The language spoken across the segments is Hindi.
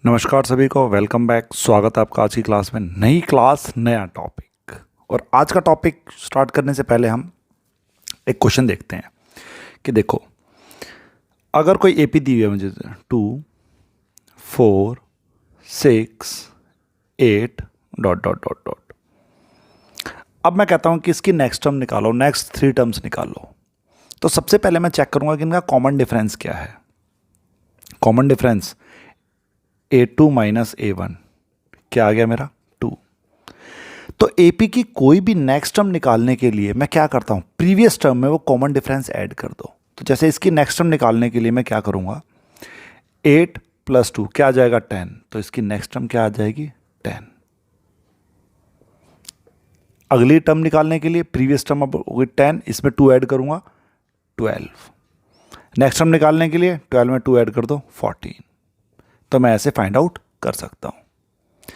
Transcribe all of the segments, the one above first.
नमस्कार सभी को, वेलकम बैक। स्वागत है आपका आज की क्लास में। नई क्लास, नया टॉपिक। और आज का टॉपिक स्टार्ट करने से पहले हम एक क्वेश्चन देखते हैं कि देखो, अगर कोई एपी दी हुई है मुझे 2 4 6 8 डॉट डॉट डॉट डॉट। अब मैं कहता हूं कि इसकी नेक्स्ट टर्म निकालो, नेक्स्ट 3 टर्म्स निकालो। तो सबसे पहले मैं चेक करूंगा कि इनका कॉमन डिफरेंस क्या है। Common difference A2 minus A1 क्या आ गया मेरा 2। तो AP की कोई भी नेक्स्ट टर्म निकालने के लिए मैं क्या करता हूं, प्रीवियस टर्म में वो कॉमन डिफरेंस ऐड कर दो। तो जैसे इसकी नेक्स्ट टर्म निकालने के लिए मैं क्या करूंगा, 8 + 2 क्या आ जाएगा 10। तो इसकी नेक्स्ट टर्म क्या आ जाएगी 10। अगली टर्म निकालने के लिए प्रीवियस टर्म अब होगी 10, इसमें 2 ऐड करूंगा 12। नेक्स्ट टर्म निकालने के लिए 12 में 2 ऐड कर दो 14। तो मैं ऐसे फाइंड आउट कर सकता हूं।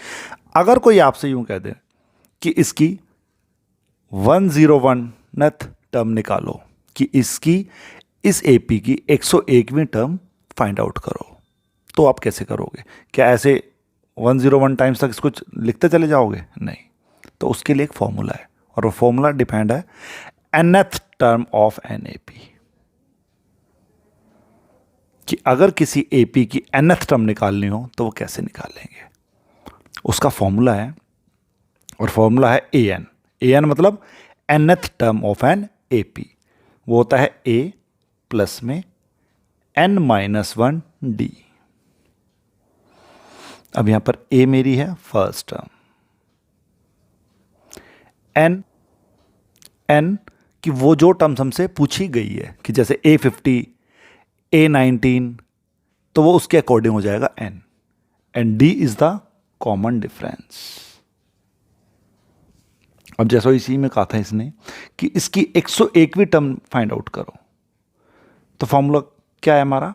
अगर कोई आपसे यूं कह दे कि इसकी 101th टर्म निकालो, कि इसकी इस एपी की 101वीं टर्म फाइंड आउट करो, तो आप कैसे करोगे? क्या ऐसे 101 टाइम्स तक इसको लिखते चले जाओगे? नहीं। तो उसके लिए एक फॉर्मूला है, और वो फॉर्मूला डिपेंड है nth term of an AP, कि अगर किसी एपी की nth टर्म निकालनी हो तो वो कैसे निकालेंगे। उसका फॉर्मूला है, और फॉर्मूला है an। an मतलब nth term of an AP. वो होता है a प्लस में n-1 d। अब यहां पर a मेरी है फर्स्ट टर्म, n कि वो जो टर्म्स हमसे पूछी गई है, कि जैसे A50 A19, तो वो उसके अकॉर्डिंग हो जाएगा n, and d is the common difference. अब जैसा इसी में कहा था इसने कि इसकी 101वीं टर्म फाइंड आउट करो, तो फॉर्मूला क्या है हमारा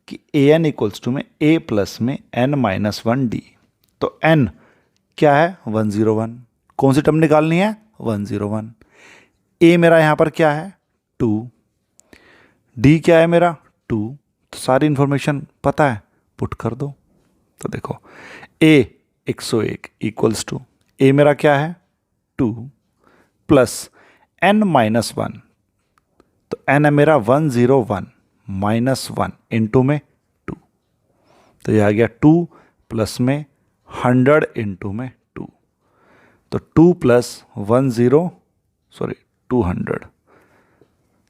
कि an इक्वल्स टू में a प्लस में n-1 d। तो n क्या है 101, कौन सी टर्म निकालनी है 101। a मेरा यहां पर क्या है 2, d क्या है मेरा 2। तो सारी इंफॉर्मेशन पता है, पुट कर दो। तो देखो a 101 इक्वल्स टू a मेरा क्या है 2 प्लस n-1, तो n है मेरा 101 माइनस 1 इंटू में 2। तो यह आ गया 2 प्लस में 100 इंटू में 2। तो 2 प्लस 200,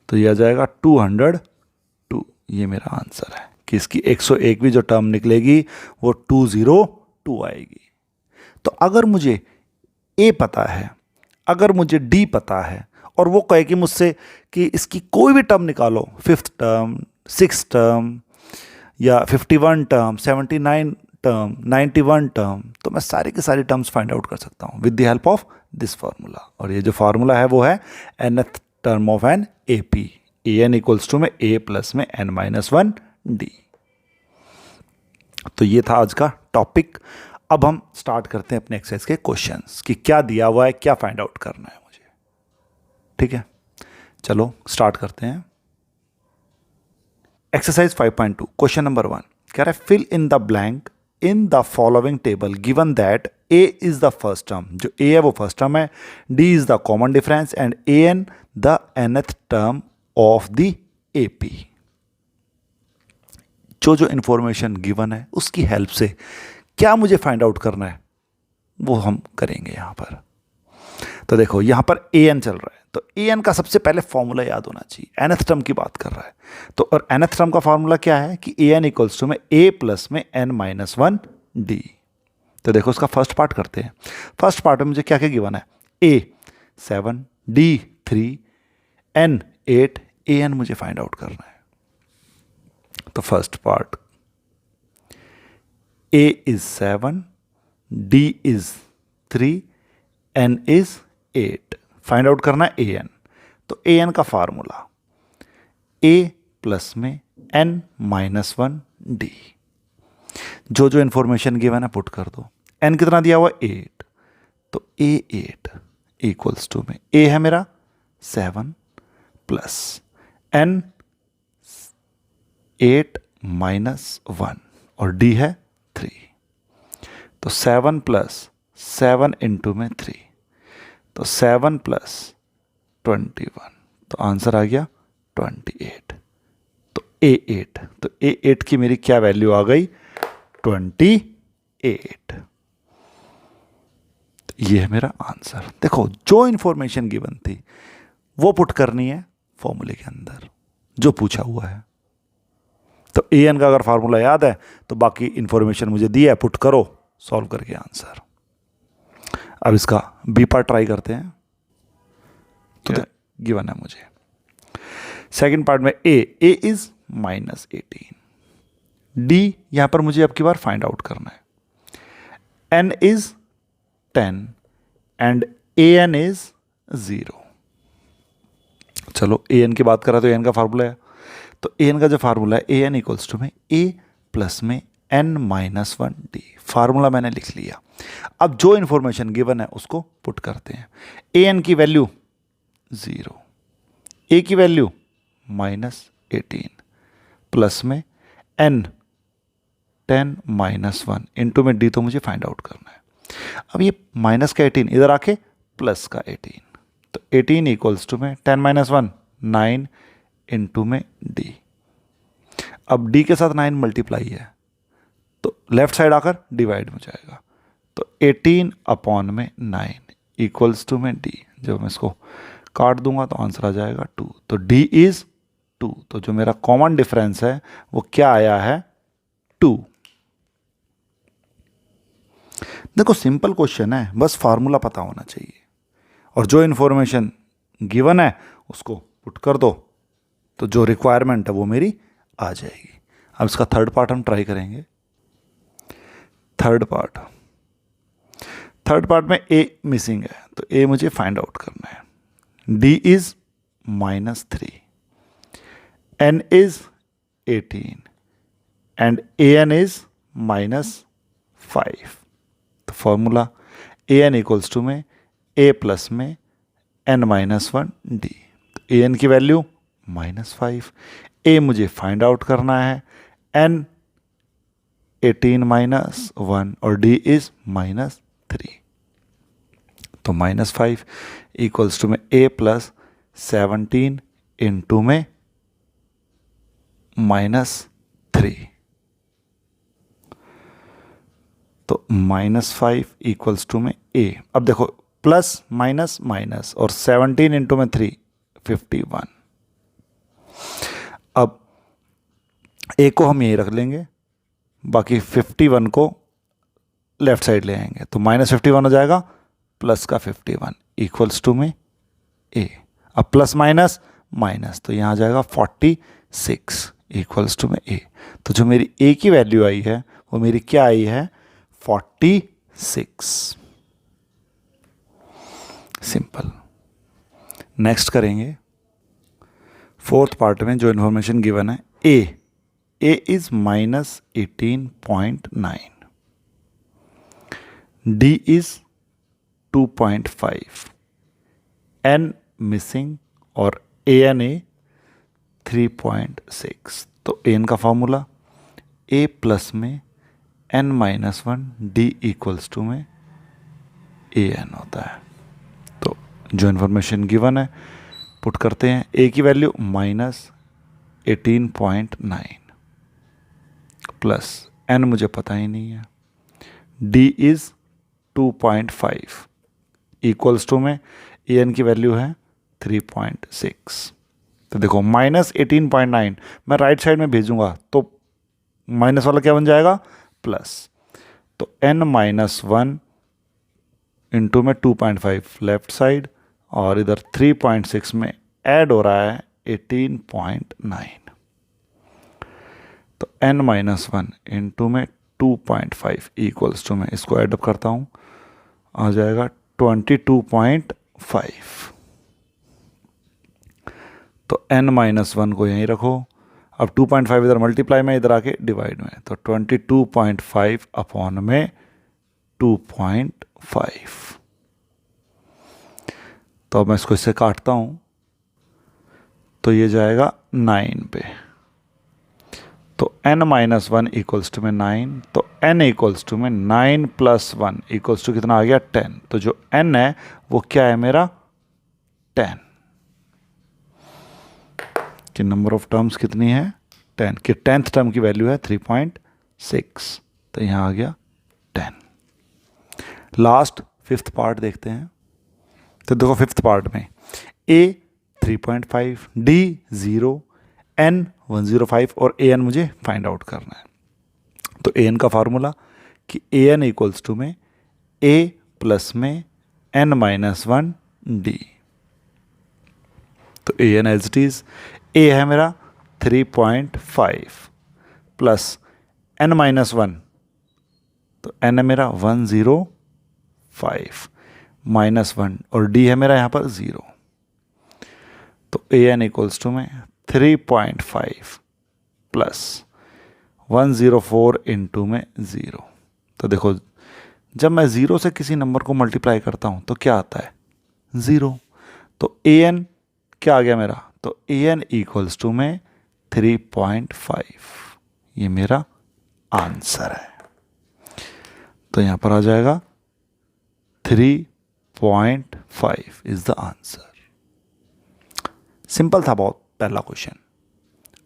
तो यह आ जाएगा 202। ये मेरा आंसर है कि इसकी 101वीं जो टर्म निकलेगी वो 202 आएगी। तो अगर मुझे a पता है, अगर मुझे d पता है, और वो कहे कि मुझसे कि इसकी कोई भी टर्म निकालो, 5th टर्म, 6th टर्म, या 51 टर्म, 79 टर्म, 91 टर्म, तो मैं सारी की सारी टर्म्स फाइंड आउट कर सकता हूँ with the help of this formula. और ये जो फार्मूला है वो है nth term of an AP, an equals to में a प्लस में n-1 d। तो ये था आज का टॉपिक। अब हम स्टार्ट करते हैं अपने एक्सरसाइज के क्वेश्चंस, कि क्या दिया हुआ है, क्या फाइंड आउट करना है मुझे। ठीक है, चलो स्टार्ट करते हैं। एक्सरसाइज 5.2 क्वेश्चन नंबर 1 कह रहा है fill in the blank in the following table given that a is the first term, जो a है वो फर्स्ट टर्म है, d is the common difference, and an the nth term of the AP। जो जो इंफॉर्मेशन गिवन है उसकी हेल्प से क्या मुझे फाइंड आउट करना है वो हम करेंगे यहां पर। तो देखो यहां पर an चल रहा है, तो an का सबसे पहले फॉर्मूला याद होना चाहिए। nth टर्म की बात कर रहा है, तो और nth टर्म का फॉर्मूला क्या है कि an इक्वल्स टू में a प्लस में n-1 d। तो देखो उसका फर्स्ट पार्ट करते हैं। फर्स्ट पार्ट में मुझे क्या क्या गिवन है, a 7, d 3, n 8, an मुझे फाइंड आउट करना है। तो first part a is 7, d is 3, n is 8। Find out करना है an। तो an का फार्मूला a प्लस में n-1 d। जो जो इंफॉर्मेशन गिवन है पुट कर दो। n कितना दिया हुआ 8, तो a 8 इक्वल्स टू में a है मेरा 7 प्लस n 8 - 1 और d है 3। तो 7 प्लस 7 इंटू में 3, तो 7 प्लस 21, तो आंसर आ गया 28। तो A8, तो A8 की मेरी क्या वैल्यू आ गई? 28। ये है मेरा आंसर। देखो, जो इंफॉर्मेशन गिवन थी वो पुट करनी है फॉर्मूले के अंदर जो पूछा हुआ है। तो an का अगर फार्मूला याद है तो बाकी इंफॉर्मेशन मुझे दी है, पुट करो, सॉल्व करके आंसर। अब इसका बी पार्ट ट्राई करते हैं। तो गिवन है मुझे सेकंड पार्ट में a इज -18, d यहां पर मुझे अब की बार फाइंड आउट करना है, n is 10 and an is 0। चलो an की बात करा तो an का फार्मूला है, तो an का जो फार्मूला है an इक्वल्स टू में a प्लस में n-1d। फार्मूला मैंने लिख लिया। अब जो इंफॉर्मेशन गिवन है उसको पुट करते हैं। an की वैल्यू 0, a की वैल्यू -18 प्लस में n 10 -1 इंटू में d, तो मुझे फाइंड आउट करना है। अब ये माइनस का 18 इधर आके प्लस का 18, तो 18 इक्वल्स टू में 10 -1 9 इंटू में d। अब d के साथ 9 मल्टीप्लाई है तो लेफ्ट साइड आकर डिवाइड हो जाएगा, तो 18 अपॉन में 9 इक्वल्स टू में d। जब मैं इसको काट दूंगा तो आंसर आ जाएगा 2, तो d इज 2। तो जो मेरा कॉमन डिफरेंस है वो क्या आया है? 2। देखो, सिंपल क्वेश्चन है, बस फार्मूला पता होना चाहिए और जो इन्फॉर्मेशन गिवन है उसको पुट कर दो, तो जो रिक्वायरमेंट है वो मेरी आ जाएगी। अब इसका थर्ड पार्ट हम ट्राई करेंगे। थर्ड पार्ट में a मिसिंग है, तो a मुझे फाइंड आउट करना है। d is -3, n is 18 and an is -5। तो फॉर्मूला an इक्वल्स टू में a प्लस में n-1d। तो an की वैल्यू -5, a मुझे फाइंड आउट करना है, n 18 -1 और d इज -3। तो -5 इक्वल्स टू में a प्लस 17 इंटू में -3। तो -5 इक्वल्स टू में a। अब देखो, प्लस माइनस माइनस और 17 इंटू में 3 51। अब a को हम यहीं रख लेंगे, बाकी 51 को लेफ्ट साइड ले आएंगे, तो -51 हो जाएगा प्लस का 51 इक्वल्स टू में a। अब प्लस माइनस माइनस, तो यहाँ आ जाएगा 46 इक्वल्स टू में a। तो जो मेरी a की वैल्यू आई है वो मेरी क्या आई है? 46। सिंपल। नेक्स्ट करेंगे फोर्थ पार्ट में जो इन्फॉर्मेशन गिवन है a is -18.9, d is 2.5, n missing और an ए 3.6। तो an का फॉर्मूला a प्लस में n-1 d इक्वल्स टू में an होता है। तो जो इन्फॉर्मेशन गिवन है पुट करते हैं। a की वैल्यू -18.9 प्लस n मुझे पता ही नहीं है, d इज 2.5 इक्वल्स टू में an की वैल्यू है 3.6। तो देखो, -18.9 मैं राइट साइड में भेजूंगा तो माइनस वाला क्या बन जाएगा? प्लस। तो n-1 इंटू में 2.5 लेफ्ट साइड और इधर 3.6 में ऐड हो रहा है 18.9। तो n-1 इंटू में 2.5 इक्वल्स टू में इसको एडअप करता हूँ, आ जाएगा 22.5। तो n-1 को यहीं रखो। अब 2.5 इधर मल्टीप्लाई में, इधर आके डिवाइड में, तो 22.5 अपॉन में 2.5। तो अब मैं इसको इससे काटता हूँ तो ये जाएगा 9 पे, तो n minus one equals to में 9, तो n इक्वल्स टू में 9 प्लस 1 इक्वल्स टू कितना आ गया 10। तो जो n है वो क्या है मेरा 10, कि नंबर ऑफ टर्म्स कितनी है 10, कि 10th टर्म की वैल्यू है 3.6, तो यहाँ आ गया 10। लास्ट 5th पार्ट देखते हैं। तो देखो 5th पार्ट में a 3.5, d 0, n 105 और an मुझे फाइंड आउट करना है। तो an का फार्मूला कि an इक्वल्स टू में a प्लस में n माइनस 1 d। तो an as it is, a है मेरा 3.5 प्लस n माइनस 1, तो n है मेरा 105 माइनस 1 और d है मेरा यहाँ पर 0। तो an इक्वल्स टू में 3.5 प्लस 104 इंटू में 0। तो देखो जब मैं 0 से किसी नंबर को मल्टीप्लाई करता हूँ तो क्या आता है 0। तो an क्या आ गया मेरा, तो an इक्वल्स टू में 3.5, ये मेरा आंसर है। तो यहाँ पर आ जाएगा 3.5 इज द आंसर। सिंपल था बहुत पहला क्वेश्चन।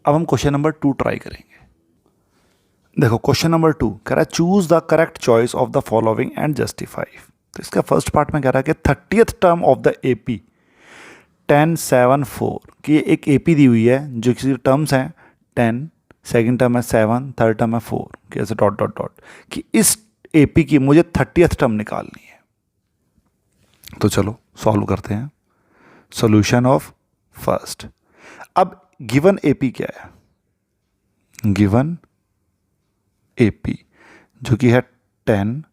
अब हम क्वेश्चन नंबर 2 ट्राई करेंगे। देखो क्वेश्चन नंबर 2 कह रहा है choose the correct choice of the following and justify. तो इसका फर्स्ट पार्ट में कह रहा है कि 30th term of the AP 1074, कि एक एपी दी हुई है जो किसी टर्म्स हैं 10, सेकंड टर्म है 7, थर्ड टर्म है 4, कि ऐसे डॉट डॉट डॉट, कि इस एपी की मुझे 30th टर्म निकालनी है। तो चलो सॉल्व करते हैं। Solution of first. अब गिवन एपी क्या है, गिवन एपी जो कि है 10,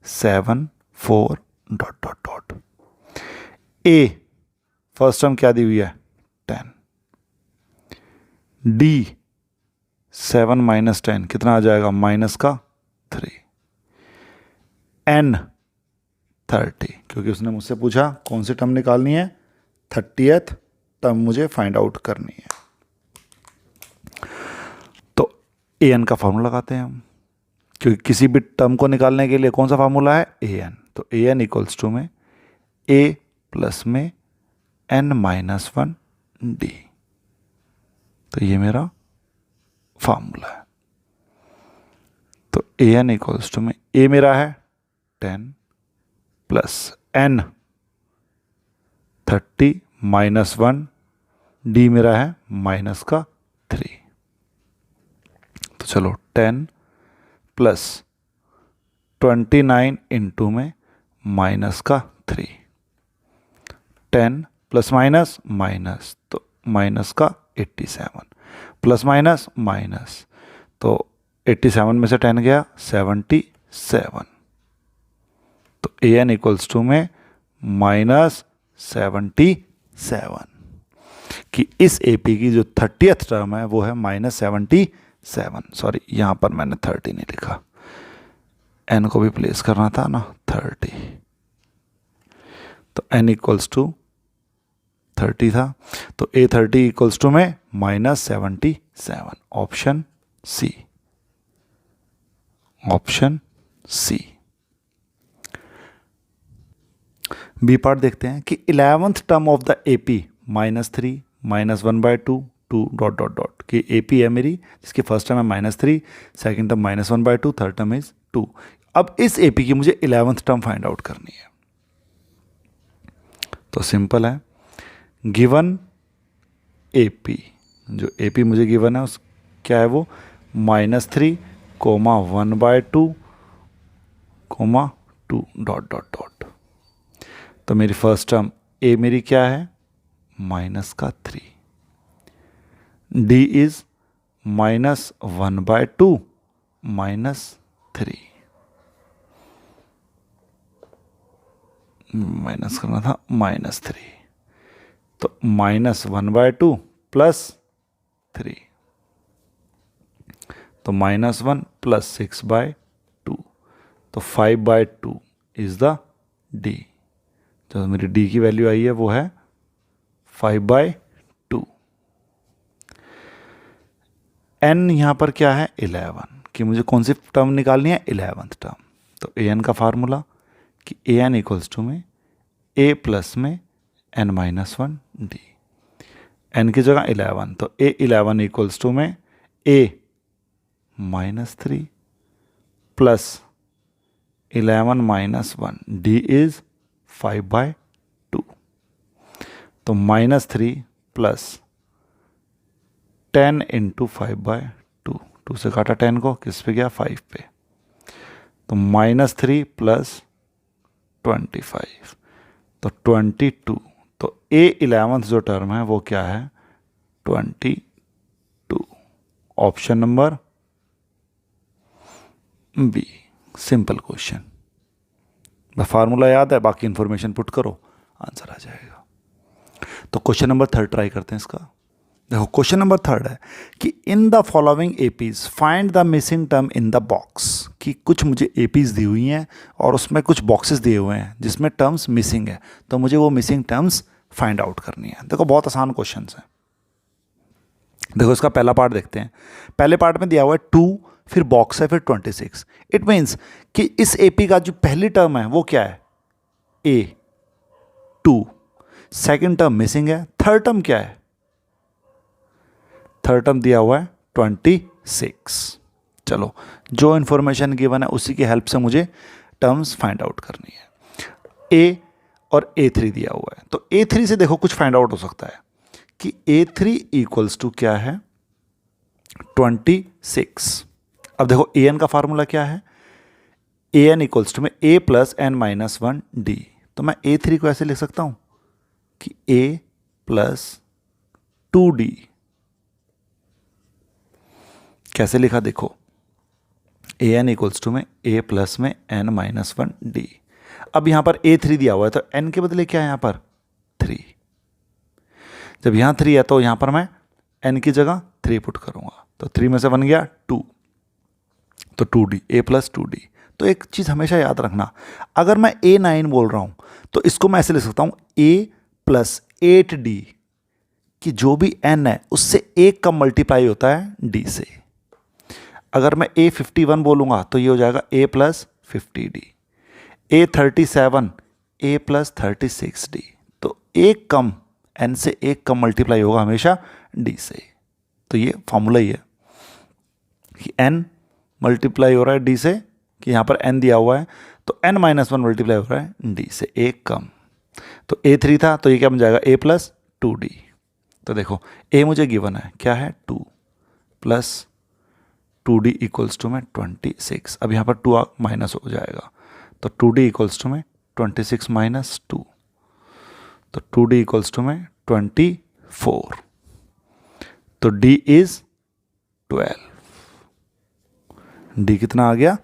7, 4 डॉट डॉट डॉट। ए फर्स्ट टर्म क्या दी हुई है 10, डी 7 माइनस 10 कितना आ जाएगा माइनस का 3, एन 30, क्योंकि उसने मुझसे पूछा कौन सी टर्म निकालनी है 30th टर्म मुझे फाइंड आउट करनी है। तो ए एन का फॉर्मूला लगाते हैं हम, क्योंकि किसी भी टर्म को निकालने के लिए कौन सा फार्मूला है ए एन। तो ए एन इक्वल्स टू में ए प्लस में एन माइनस 1 डी। तो ये मेरा फार्मूला है। तो ए एन इक्वल्स टू में ए मेरा है 10 प्लस एन 30 माइनस 1, डी मेरा है माइनस का 3। तो चलो 10 प्लस 29 इंटू में माइनस का 3, 10 प्लस माइनस माइनस, तो माइनस का 87, प्लस माइनस माइनस, तो 87 में से 10 गया 77। तो ए एन इक्वल्स टू में माइनस 77, कि इस एपी की जो 30th टर्म है वो है माइनस 77। सॉरी यहाँ पर मैंने 30 नहीं लिखा, एन को भी प्लेस करना था ना 30। तो एन इक्वल्स टू 30 था, तो ए 30 इक्वल्स टू में minus 77। Option C, option C. B part देखते हैं कि 11th term of the AP -3 -1/2 2 dot dot dot, कि एपी है मेरी जिसकी फर्स्ट टर्म है -3, second term -1/2, third term is 2। अब इस एपी की मुझे 11th टर्म फाइंड आउट करनी है। तो सिंपल है, गिवन एपी, जो एपी मुझे गिवन है उस क्या है वो -3, 1/2, 2 डॉट डॉट डॉट। तो मेरी फर्स्ट टर्म ए मेरी क्या है माइनस का 3, डी इज -1/2 -3, माइनस करना था -3, तो -1/2 +3, तो -1 + 6/2, तो 5/2 इज द डी। तो मेरी डी की वैल्यू आई है वो है 5/2। n यहाँ पर क्या है 11, कि मुझे कौन सी टर्म निकालनी है 11th टर्म। तो ए एन का फार्मूला कि ए एन इक्वल्स टू में ए प्लस में n minus one D, n की जगह 11, तो ए 11 इक्वल्स टू में a -3 plus 11 minus one, D is 5/2। तो -3 प्लस 10 इंटू 5/2, 2 से काटा 10 को, किस पे गया 5 पे, तो -3 प्लस 25, तो 22। तो A11 जो टर्म है वो क्या है 22, option number B. Simple question, बस फार्मूला याद है, बाकी इंफॉर्मेशन पुट करो, आंसर आ जाएगा। तो क्वेश्चन नंबर 3 ट्राई करते हैं इसका। देखो क्वेश्चन नंबर 3 है कि इन the following APs find the missing term in the box, कि कुछ मुझे एपीज दी हुई हैं और उसमें कुछ बॉक्सेस दिए हुए हैं जिसमें टर्म्स मिसिंग है, तो मुझे वो मिसिंग टर्म्स फाइंड आउट करनी है। देखो बहुत आसान क्वेश्चन है। देखो इसका पहला पार्ट देखते हैं। पहले पार्ट में दिया हुआ है 2, फिर बॉक्स है, फिर 26। इट मीन्स कि इस एपी का जो पहली टर्म है वो क्या है A2, सेकेंड टर्म मिसिंग है, थर्ड टर्म क्या है, थर्ड टर्म दिया हुआ है 26। चलो जो इन्फॉर्मेशन गिवन है उसी की हेल्प से मुझे टर्म्स फाइंड आउट करनी है। A और A3 दिया हुआ है, तो A3 से देखो कुछ फाइंड आउट हो सकता है कि A3 इक्वल्स टू क्या है 26। अब देखो an का फार्मूला क्या है, an इक्वल्स टू में a plus n minus one d. तो मैं A3 को ऐसे लिख सकता हूं कि a प्लस 2d। कैसे लिखा देखो, an इक्वल्स टू में a प्लस में n माइनस वन डी। अब यहां पर A3 दिया हुआ है, तो n के बदले क्या है यहां पर 3। जब यहां 3 है तो यहां पर मैं n की जगह 3 पुट करूंगा, तो 3 में से बन गया 2, तो 2d, a प्लस 2d। तो एक चीज़ हमेशा याद रखना, अगर मैं A9 बोल रहा हूं तो इसको मैं ऐसे लिख सकता हूं a प्लस 8d, कि जो भी n है उससे एक कम मल्टीप्लाई होता है d से। अगर मैं A51 बोलूंगा तो ये हो जाएगा a plus 50d, A37 a plus 36d। तो एक कम n से एक कम मल्टीप्लाई होगा हमेशा d से। तो ये फॉर्मूला ही है कि n मल्टीप्लाई हो रहा है d से, कि यहाँ पर n दिया हुआ है तो n माइनस वन मल्टीप्लाई हो रहा है d से, एक कम। तो A3 था तो ये क्या बन जाएगा a प्लस 2d। तो देखो a मुझे गिवन है क्या है 2 प्लस 2d इक्वल्स टू में 26। अब यहाँ पर 2 माइनस हो जाएगा, तो 2d इक्वल्स टू में 26 माइनस 2, तो 2d इक्वल्स टू में 24। तो d इज 12, d कितना आ गया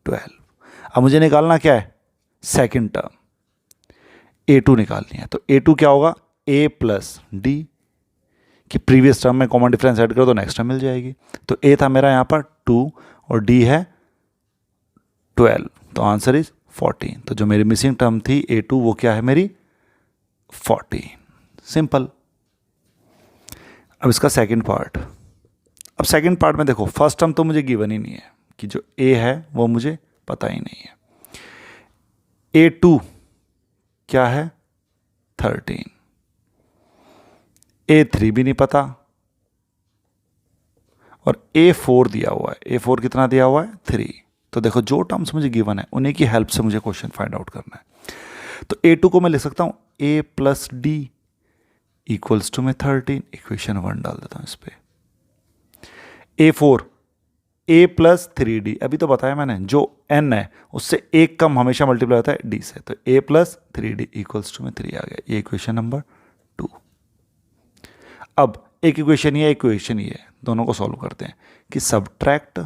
12। अब मुझे निकालना क्या है सेकेंड टर्म, A2 निकालनी है। तो A2 क्या होगा a प्लस डी, कि प्रीवियस टर्म में कॉमन डिफरेंस ऐड करो तो नेक्स्ट टर्म मिल जाएगी। तो a था मेरा यहाँ पर 2 और d है 12, तो आंसर इज 14। तो जो मेरी मिसिंग टर्म थी A2 वो क्या है मेरी 14। सिंपल। अब इसका सेकंड पार्ट। अब सेकंड पार्ट में देखो फर्स्ट टर्म तो मुझे गिवन ही नहीं है, कि जो a है वो मुझे पता ही नहीं है। A2 क्या है 13, A3 भी नहीं पता, और A4 दिया हुआ है। A4 कितना दिया हुआ है 3। तो देखो जो टर्म्स मुझे गिवन है उन्हीं की हेल्प से मुझे क्वेश्चन फाइंड आउट करना है। तो A2 को मैं लिख सकता हूं a plus d equals to में 13, इक्वेशन 1 डाल देता हूं इस पे। A4 a प्लस 3d, अभी तो बताया मैंने जो n है उससे एक कम हमेशा मल्टीप्लाई होता है d से, तो a plus 3d equals to में 3 आ गया। ये इक्वेशन नंबर 2। अब एक इक्वेशन ये, इक्वेशन ये, दोनों को सॉल्व करते हैं कि subtract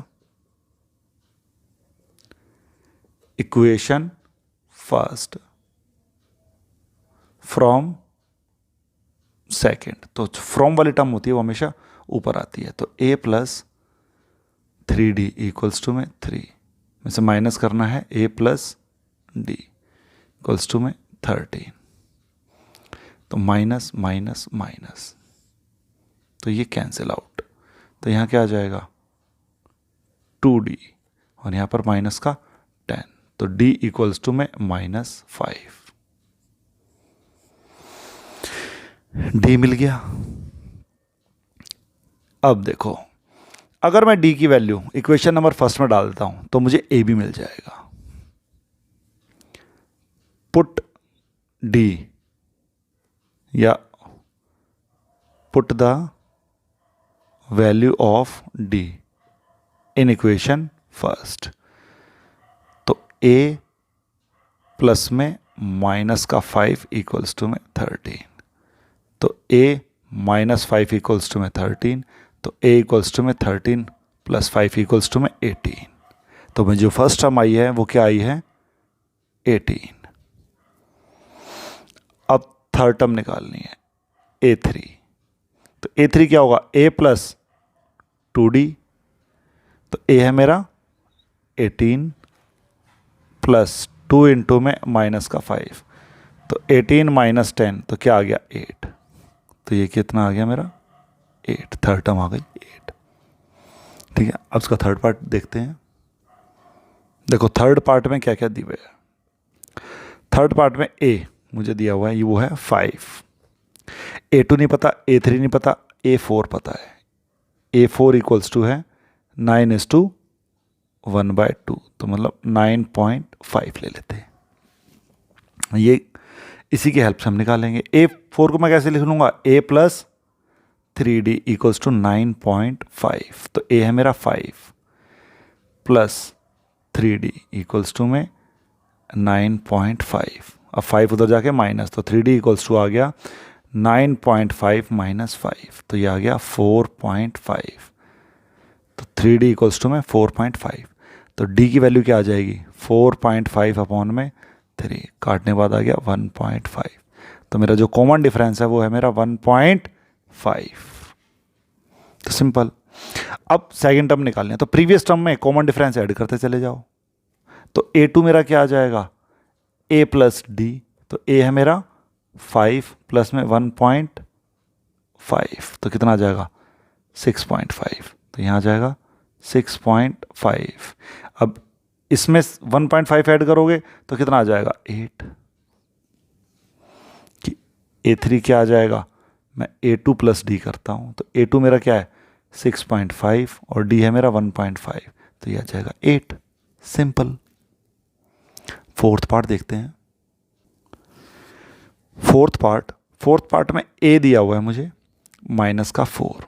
equation first from second. तो फ्रॉम वाली टर्म होती है वो हमेशा ऊपर आती है। तो a plus 3d equals to में 3 में से माइनस करना है a plus d equals to में 13, तो माइनस माइनस माइनस, तो ये कैंसिल आउट। तो यहाँ क्या आ जाएगा 2d और यहाँ पर माइनस का 10, तो d इक्वल्स टू में -5। d मिल गया। अब देखो, अगर मैं d की वैल्यू इक्वेशन नंबर फर्स्ट में डाल देता हूं तो मुझे a भी मिल जाएगा। पुट d या put the value of d in equation first, तो a प्लस में माइनस का 5 इक्वल्स टू में 13, तो a -5 इक्वल्स टू में 13, तो a इक्वल्स टू में 13 प्लस 5 इक्वल्स टू में 18। तो में जो फर्स्ट टर्म आई है वो क्या आई है? 18। अब थर्ड टर्म निकालनी है, a3। तो a3 क्या होगा? a प्लस 2d, तो a है मेरा 18 प्लस 2 इंटू में माइनस का 5, तो 18 माइनस 10, तो क्या आ गया? 8। तो ये कितना आ गया मेरा? 8। थर्ड टर्म आ गई 8। ठीक है, अब इसका थर्ड पार्ट देखते हैं। देखो थर्ड पार्ट में क्या क्या दिए हुए हैं। थर्ड पार्ट में a मुझे दिया हुआ है, ये वो है 5, a2 नहीं पता, a3 नहीं पता, a4 पता है। a4 इक्वल्स टू है 9:1/2, तो मतलब 9.5 ले लेते हैं। ये इसी की हेल्प से हम निकालेंगे। a4 को मैं कैसे लिख लूँगा? a plus 3d equals to 9.5, तो a है मेरा 5 प्लस 3d इक्वल्स टू में 9.5। अब 5 उधर जाके माइनस, तो 3d इक्वल्स टू आ गया 9.5 माइनस 5, तो ये आ गया 4.5। तो 3d इक्वल्स टू में 4.5, तो d की वैल्यू क्या आ जाएगी? 4.5 अपॉन में 3, काटने के बाद आ गया 1.5। तो मेरा जो कॉमन डिफरेंस है वो है मेरा 1.5। तो सिंपल। अब सेकंड टर्म निकालने हैं, तो प्रीवियस टर्म में कॉमन डिफरेंस ऐड करते चले जाओ। तो a2 मेरा क्या आ जाएगा? a प्लस d, तो a है मेरा 5 प्लस में 1.5, तो कितना आ जाएगा? 6.5, तो यहाँ आ जाएगा 6.5। अब इसमें 1.5 ऐड करोगे तो कितना आ जाएगा? 8। कि a3 क्या आ जाएगा? मैं a2 प्लस डी करता हूँ, तो a2 मेरा क्या है? 6.5 और d है मेरा 1.5, तो ये आ जाएगा 8। सिंपल। फोर्थ पार्ट देखते हैं। फोर्थ पार्ट में a दिया हुआ है मुझे माइनस का 4,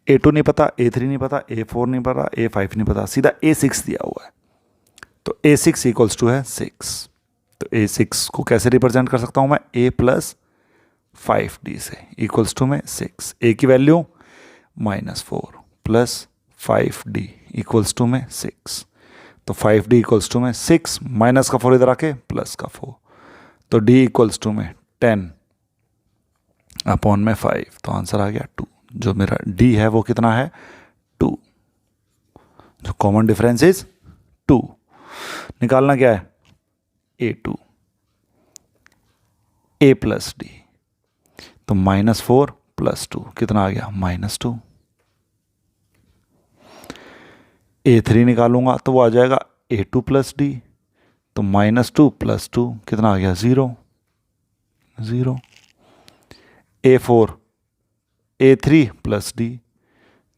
a2 नहीं पता, a3 नहीं पता, a4 नहीं पता, a5 नहीं पता, सीधा a6 दिया हुआ है। तो a6 इक्वल्स टू है 6, तो a6 को कैसे रिप्रेजेंट कर सकता हूं मैं? a प्लस 5d से इक्वल्स टू में 6, a की value -4 plus 5d equals to में 6, तो 5d इक्वल्स टू में 6 माइनस का 4 इधर आके प्लस का 4, तो d इक्वल्स टू में 10 अपॉन में 5, तो आंसर आ गया 2। जो मेरा d है वो कितना है? 2। जो कॉमन डिफरेंस इज 2। निकालना क्या है? a2 a प्लस डी, तो -4 प्लस 2 कितना आ गया? -2। a3 निकालूंगा तो वो आ जाएगा a2 प्लस डी, तो -2 प्लस 2 कितना आ गया? 0। a4 a3 प्लस डी,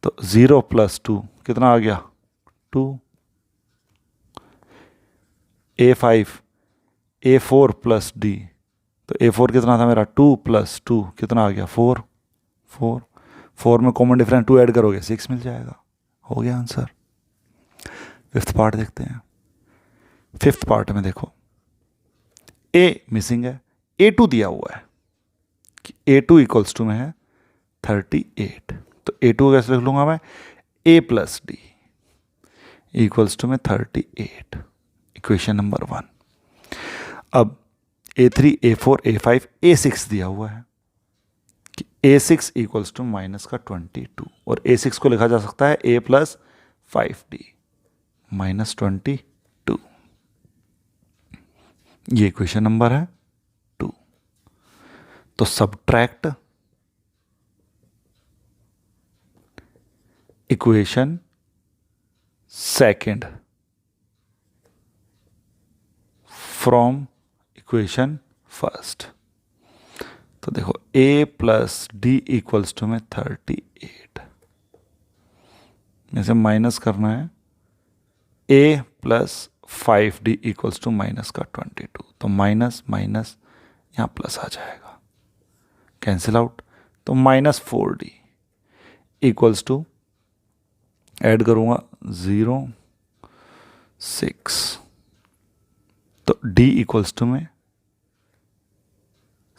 तो 0 प्लस 2 कितना आ गया? 2। a5 a4 प्लस डी, तो a4 कितना था मेरा? 2 प्लस 2 कितना आ गया? 4। 4 में कॉमन डिफरेंस 2 ऐड करोगे 6 मिल जाएगा। हो गया आंसर। फिफ्थ पार्ट देखते हैं। फिफ्थ पार्ट में देखो a मिसिंग है, a2 दिया हुआ है कि a2 इक्वल्स टू में है 38, तो a2 को कैसे लिख लूंगा मैं? a plus d equals to में 38, इक्वेशन नंबर 1। अब a3 a4 a5 a6 दिया हुआ है कि a6 इक्वल्स टू माइनस का 22, और a6 को लिखा जा सकता है a प्लस 5d -22, ये इक्वेशन नंबर है 2। तो subtract equation second from equation first. तो देखो a plus d equals to में 38 में से माइनस करना है a plus 5d equals to minus का 22। तो माइनस माइनस यहाँ प्लस आ जाएगा, कैंसिल आउट। तो minus 4d equals to, add करूँगा 0 6, तो d इक्वल्स टू में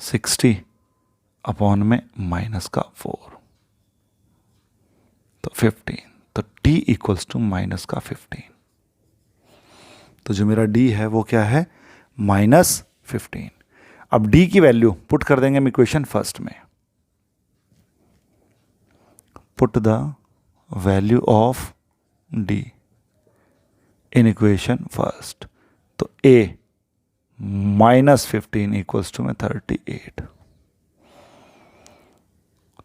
60 अपॉन में माइनस का 4, तो 15। तो d इक्वल्स टू माइनस का 15। तो जो मेरा d है वो क्या है, -15। अब d की वैल्यू पुट कर देंगे हम इक्वेशन फर्स्ट में। Put the value of d in equation first. तो a -15 इक्वल्स टू में 38।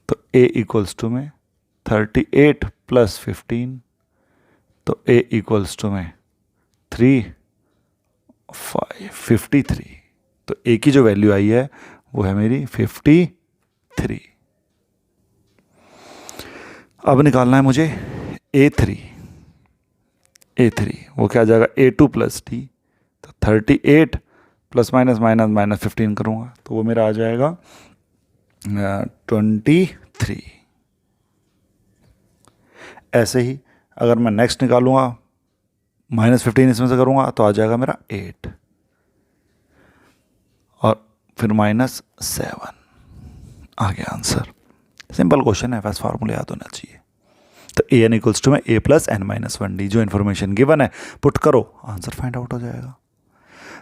तो a इक्वल्स टू में 38 प्लस 15, तो a इक्वल्स टू में 53। तो a की जो वैल्यू आई है वो है मेरी 53। अब निकालना है मुझे a3। वो क्या आ जाएगा, a2 प्लस d। तो 38 प्लस माइनस माइनस माइनस 15 करूँगा तो वो मेरा आ जाएगा 23। ऐसे ही अगर मैं नेक्स्ट निकालूंगा, -15 इसमें से करूँगा तो आ जाएगा मेरा 8 और फिर -7। आ गया आंसर। सिंपल क्वेश्चन है, बस फार्मूला याद होना चाहिए। तो ए एन इक्वल्स टू में a प्लस n-1d, जो इन्फॉर्मेशन गिवन है पुट करो, आंसर फाइंड आउट हो जाएगा।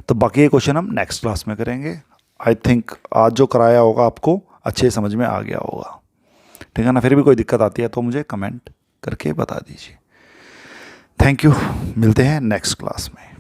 तो बाकी ये क्वेश्चन हम नेक्स्ट क्लास में करेंगे। आई थिंक आज जो कराया होगा आपको अच्छे समझ में आ गया होगा, ठीक है ना। फिर भी कोई दिक्कत आती है तो मुझे कमेंट करके बता दीजिए। थैंक यू, मिलते हैं नेक्स्ट क्लास में।